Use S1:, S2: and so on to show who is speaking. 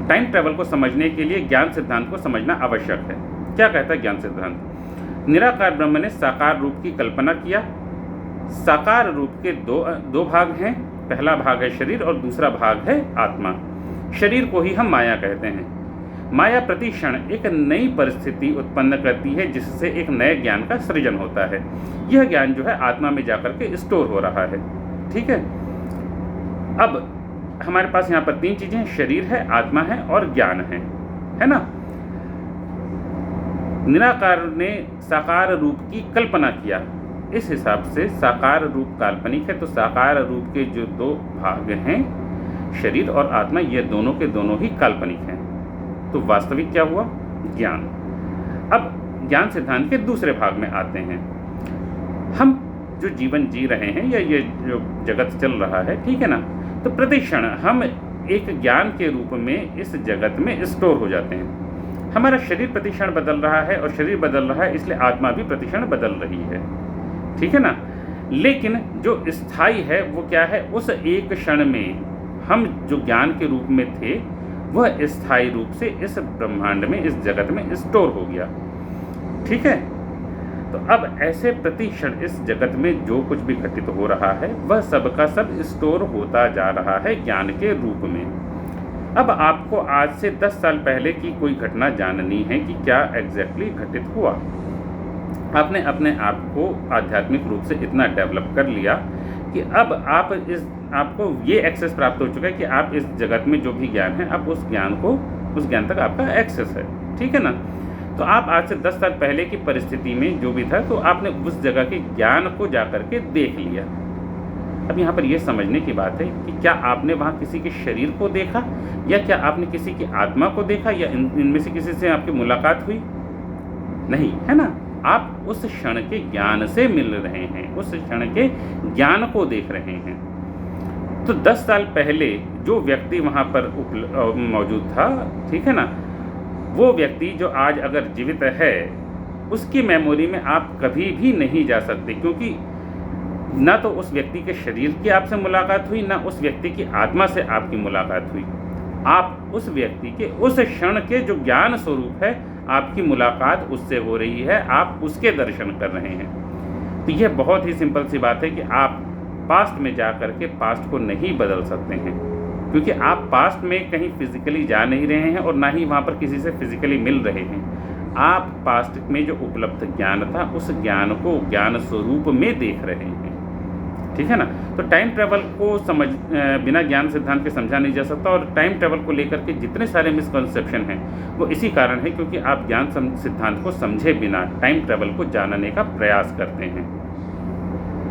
S1: Time travel को समझने के लिए ज्ञान सिद्धांत को समझना आवश्यक है। क्या कहता है ज्ञान सिद्धांत? निराकार ब्रह्म ने साकार रूप की कल्पना किया। साकार रूप के दो भाग हैं, पहला भाग है शरीर और दूसरा भाग है आत्मा। शरीर को ही हम माया कहते हैं। माया प्रति क्षण एक नई परिस्थिति उत्पन्न करती है जिससे एक नए ज्ञान का सृजन होता है। यह ज्ञान जो है आत्मा में जाकर के स्टोर हो रहा है। ठीक है, अब हमारे पास यहाँ पर 3 चीज़ें हैं, शरीर है, आत्मा है और ज्ञान है ना। निराकार ने साकार रूप की कल्पना किया। इस हिसाब से साकार रूप काल्पनिक है, तो साकार रूप के जो 2 भाग हैं, शरीर और आत्मा, ये दोनों के दोनों ही काल्पनिक हैं। तो वास्तविक क्या हुआ? ज्ञान। अब ज्ञान सिद्धांत के दूसरे भाग में आते हैं। हम जो जीवन जी रहे हैं या ये जो जगत चल रहा है, ठीक है ना, तो प्रतिक्षण हम एक ज्ञान के रूप में इस जगत में स्टोर हो जाते हैं। हमारा शरीर प्रतिक्षण बदल रहा है और शरीर बदल रहा है, इसलिए आत्मा भी प्रतिक्षण बदल रही है। ठीक है ना। लेकिन जो स्थायी है वो क्या है? उस एक क्षण में हम जो ज्ञान के रूप में थे वह स्थायी रूप से इस ब्रह्मांड में, इस जगत में स्टोर हो गया। ठीक है, तो अब ऐसे प्रतिक्षण इस जगत में जो कुछ भी घटित हो रहा है वह सब का सब स्टोर होता जा रहा है ज्ञान के रूप में। अब आपको आज से 10 साल पहले की कोई घटना जाननी है कि क्या एग्जैक्टली घटित हुआ। आपने अपने आप को आध्यात्मिक रूप से इतना डेवलप कर लिया कि अब आपको ये एक्सेस प्राप्त हो चुका है कि आप इस जगत में जो भी ज्ञान है, आप उस ज्ञान तक आपका एक्सेस है। ठीक है ना। तो आप आज से 10 साल पहले की परिस्थिति में जो भी था, तो आपने उस जगह के ज्ञान को जाकर के देख लिया। अब यहाँ पर यह समझने की बात है कि क्या आपने वहाँ किसी के शरीर को देखा, या क्या आपने किसी की आत्मा को देखा, या इनमें से किसी से आपकी मुलाकात हुई? नहीं, है ना। आप उस क्षण के ज्ञान से मिल रहे हैं, उस क्षण के ज्ञान को देख रहे हैं। तो 10 साल पहले जो व्यक्ति वहाँ पर मौजूद था, ठीक है ना, वो व्यक्ति जो आज अगर जीवित है, उसकी मेमोरी में आप कभी भी नहीं जा सकते, क्योंकि ना तो उस व्यक्ति के शरीर की आपसे मुलाकात हुई, ना उस व्यक्ति की आत्मा से आपकी मुलाकात हुई। आप उस व्यक्ति के उस क्षण के जो ज्ञान स्वरूप है, आपकी मुलाकात उससे हो रही है, आप उसके दर्शन कर रहे हैं। तो यह बहुत ही सिंपल सी बात है कि आप पास्ट में जा कर के पास्ट को नहीं बदल सकते हैं, क्योंकि आप पास्ट में कहीं फिजिकली जा नहीं रहे हैं और ना ही वहाँ पर किसी से फिजिकली मिल रहे हैं। आप पास्ट में जो उपलब्ध ज्ञान था, उस ज्ञान को ज्ञान स्वरूप में देख रहे हैं। ठीक है ना। तो टाइम ट्रैवल को बिना ज्ञान सिद्धांत के समझा नहीं जा सकता, और टाइम ट्रैवल को लेकर के जितने सारे मिसकंसेप्शन हैं वो इसी कारण है क्योंकि आप ज्ञान सिद्धांत को समझे बिना टाइम ट्रैवल को जानने का प्रयास करते हैं।